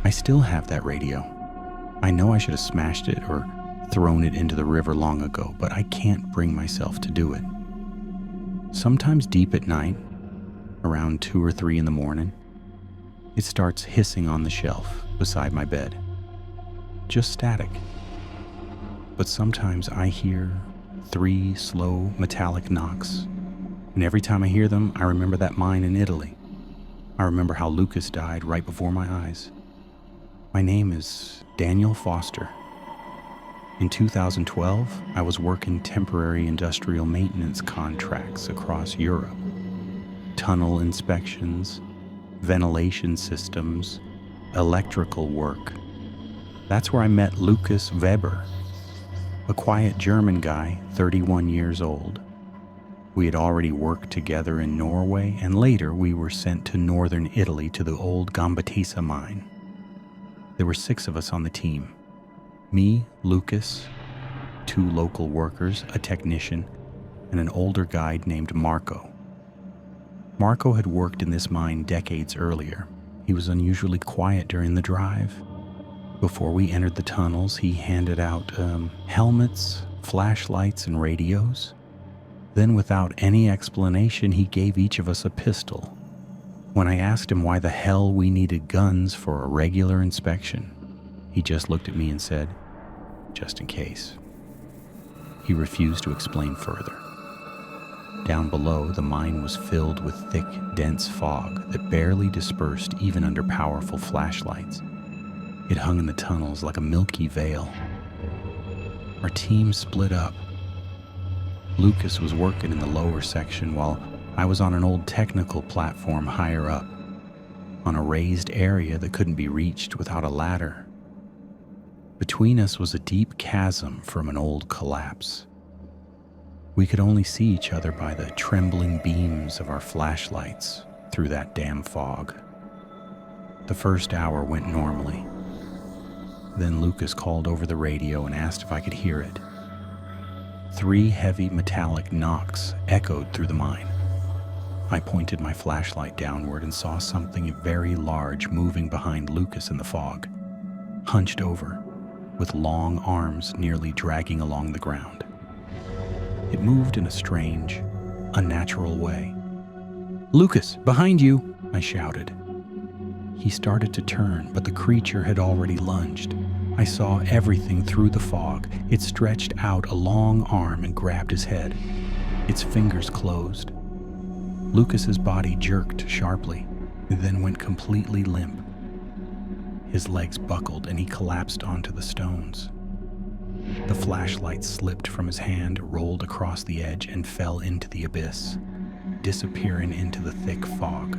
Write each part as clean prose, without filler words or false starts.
I still have that radio. I know I should have smashed it or thrown it into the river long ago, but I can't bring myself to do it. Sometimes deep at night, around 2 or 3 in the morning, it starts hissing on the shelf beside my bed. Just static. But sometimes I hear 3 slow metallic knocks, and every time I hear them, I remember that mine in Italy. I remember how Lukas died right before my eyes. My name is Daniel Foster. In 2012, I was working temporary industrial maintenance contracts across Europe. Tunnel inspections, ventilation systems, electrical work. That's where I met Lukas Weber, a quiet German guy, 31 years old. We had already worked together in Norway, and later we were sent to northern Italy to the old Gambatesa mine. There were 6 of us on the team. Me, Lukas, 2 local workers, a technician, and an older guide named Marco. Marco had worked in this mine decades earlier. He was unusually quiet during the drive. Before we entered the tunnels, he handed out helmets, flashlights, and radios. Then, without any explanation, he gave each of us a pistol. When I asked him why the hell we needed guns for a regular inspection, he just looked at me and said, "Just in case." He refused to explain further. Down below, the mine was filled with thick, dense fog that barely dispersed even under powerful flashlights. It hung in the tunnels like a milky veil. Our team split up. Lukas was working in the lower section while I was on an old technical platform higher up, on a raised area that couldn't be reached without a ladder. Between us was a deep chasm from an old collapse. We could only see each other by the trembling beams of our flashlights through that damn fog. The first hour went normally. Then Lukas called over the radio and asked if I could hear it. 3 heavy metallic knocks echoed through the mine. I pointed my flashlight downward and saw something very large moving behind Lukas in the fog, hunched over, with long arms nearly dragging along the ground. It moved in a strange, unnatural way. "Lukas, behind you!" I shouted. He started to turn, but the creature had already lunged. I saw everything through the fog. It stretched out a long arm and grabbed his head. Its fingers closed. Lukas's body jerked sharply, then went completely limp. His legs buckled and he collapsed onto the stones. The flashlight slipped from his hand, rolled across the edge, and fell into the abyss, disappearing into the thick fog.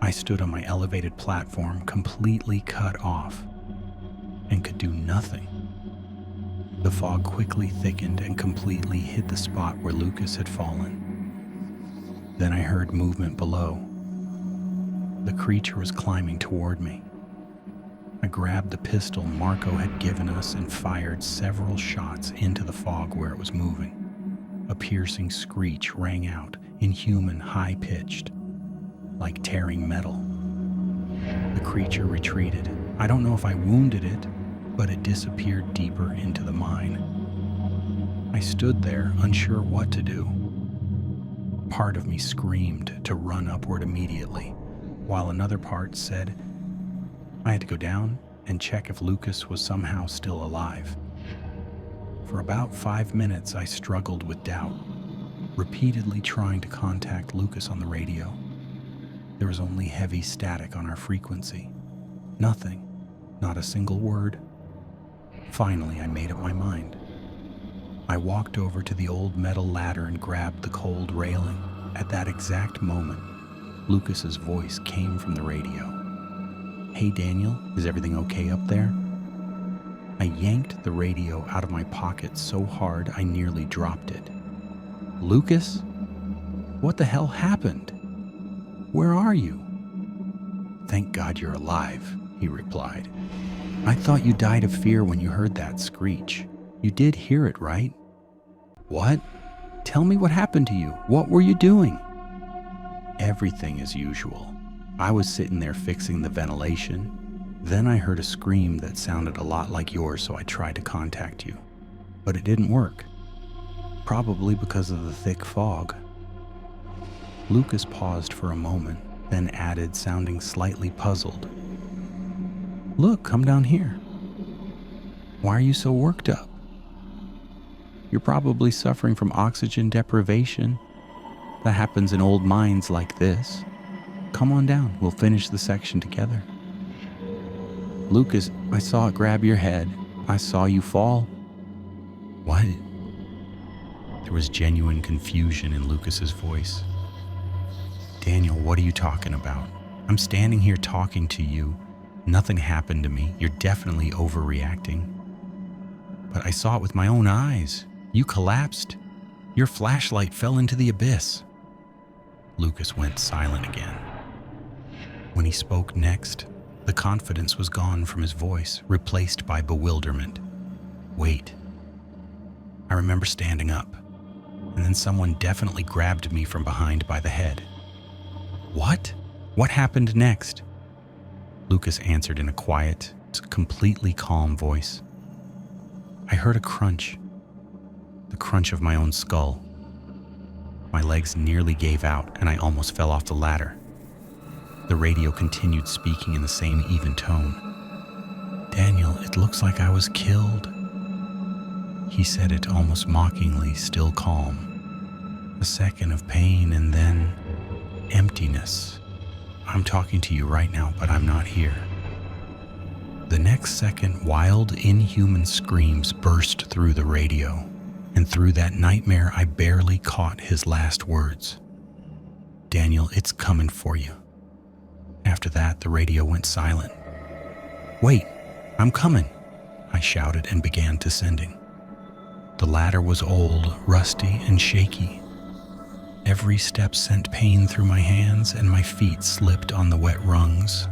I stood on my elevated platform, completely cut off, and could do nothing. The fog quickly thickened and completely hid the spot where Lukas had fallen. Then I heard movement below. The creature was climbing toward me. I grabbed the pistol Marco had given us and fired several shots into the fog where it was moving. A piercing screech rang out, inhuman, high-pitched, like tearing metal. The creature retreated. I don't know if I wounded it, but it disappeared deeper into the mine. I stood there, unsure what to do. Part of me screamed to run upward immediately, while another part said I had to go down and check if Lukas was somehow still alive. For about 5 minutes, I struggled with doubt, repeatedly trying to contact Lukas on the radio. There was only heavy static on our frequency. Nothing, not a single word. Finally, I made up my mind. I walked over to the old metal ladder and grabbed the cold railing. At that exact moment, Lukas's voice came from the radio. "Hey Daniel, is everything okay up there?" I yanked the radio out of my pocket so hard I nearly dropped it. "Lukas? What the hell happened? Where are you?" "Thank God you're alive," he replied. "I thought you died of fear when you heard that screech. You did hear it, right?" "What? Tell me what happened to you. What were you doing?" "Everything as usual. I was sitting there fixing the ventilation. Then I heard a scream that sounded a lot like yours, so I tried to contact you. But it didn't work. Probably because of the thick fog. Lukas paused for a moment, then added, sounding slightly puzzled. Look, come down here. Why are you so worked up? You're probably suffering from oxygen deprivation. That happens in old mines like this. Come on down, we'll finish the section together. Lukas, I saw it grab your head. I saw you fall. What? There was genuine confusion in Lukas's voice. Daniel, what are you talking about? I'm standing here talking to you. Nothing happened to me. You're definitely overreacting. But I saw it with my own eyes. You collapsed. Your flashlight fell into the abyss. Lukas went silent again. When he spoke next, the confidence was gone from his voice, replaced by bewilderment. Wait. I remember standing up, and then someone definitely grabbed me from behind by the head. What? What happened next? Lukas answered in a quiet, completely calm voice. I heard a crunch. The crunch of my own skull. My legs nearly gave out, and I almost fell off the ladder. The radio continued speaking in the same even tone. Daniel, it looks like I was killed. He said it almost mockingly, still calm. A second of pain and then emptiness. I'm talking to you right now, but I'm not here. The next second, wild, inhuman screams burst through the radio, and through that nightmare, I barely caught his last words. Daniel, it's coming for you. After that, the radio went silent. Wait, I'm coming, I shouted and began descending. The ladder was old, rusty, and shaky. Every step sent pain through my hands, and my feet slipped on the wet rungs.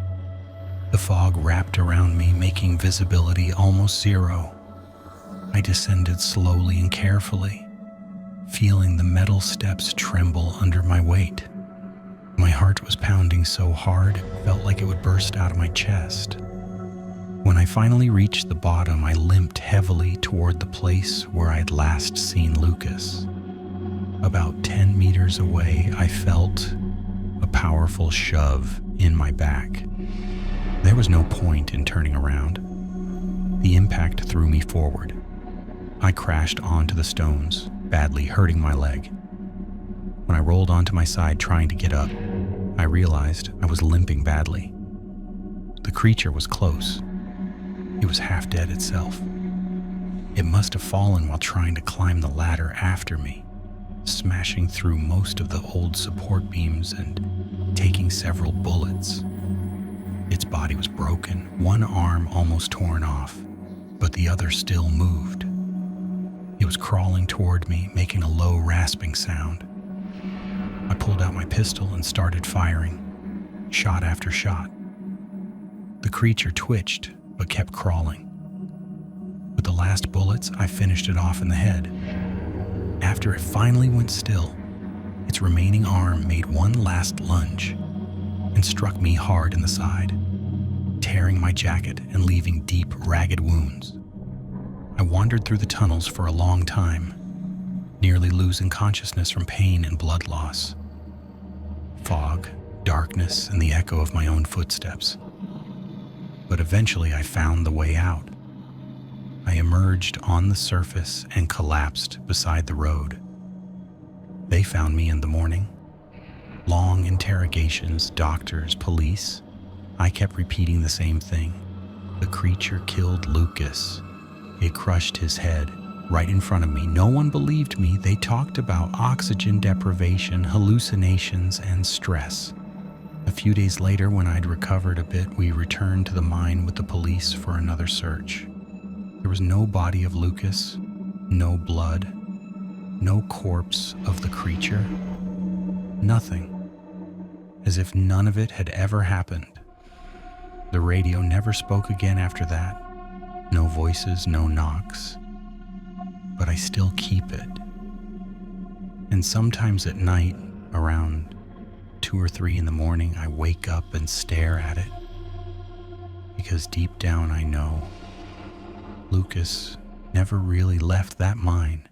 The fog wrapped around me, making visibility almost zero. I descended slowly and carefully, feeling the metal steps tremble under my weight. My heart was pounding so hard, it felt like it would burst out of my chest. When I finally reached the bottom, I limped heavily toward the place where I had last seen Lukas. About 10 meters away, I felt a powerful shove in my back. There was no point in turning around. The impact threw me forward. I crashed onto the stones, badly hurting my leg. When I rolled onto my side trying to get up, I realized I was limping badly. The creature was close. It was half dead itself. It must have fallen while trying to climb the ladder after me, smashing through most of the old support beams and taking several bullets. Its body was broken, one arm almost torn off, but the other still moved. It was crawling toward me, making a low rasping sound. I pulled out my pistol and started firing, shot after shot. The creature twitched, but kept crawling. With the last bullets, I finished it off in the head. After it finally went still, its remaining arm made one last lunge and struck me hard in the side, tearing my jacket and leaving deep, ragged wounds. I wandered through the tunnels for a long time, nearly losing consciousness from pain and blood loss. Fog, darkness, and the echo of my own footsteps. But eventually I found the way out. I emerged on the surface and collapsed beside the road. They found me in the morning. Long interrogations, doctors, police. I kept repeating the same thing. The creature killed Lukas. It crushed his head right in front of me. No one believed me. They talked about oxygen deprivation, hallucinations, and stress. A few days later, when I'd recovered a bit, we returned to the mine with the police for another search. There was no body of Lukas, no blood, no corpse of the creature, nothing, as if none of it had ever happened. The radio never spoke again after that. No voices, no knocks. But I still keep it. And sometimes at night, around 2 or 3 in the morning, I wake up and stare at it. because deep down I know Lucas never really left that mine.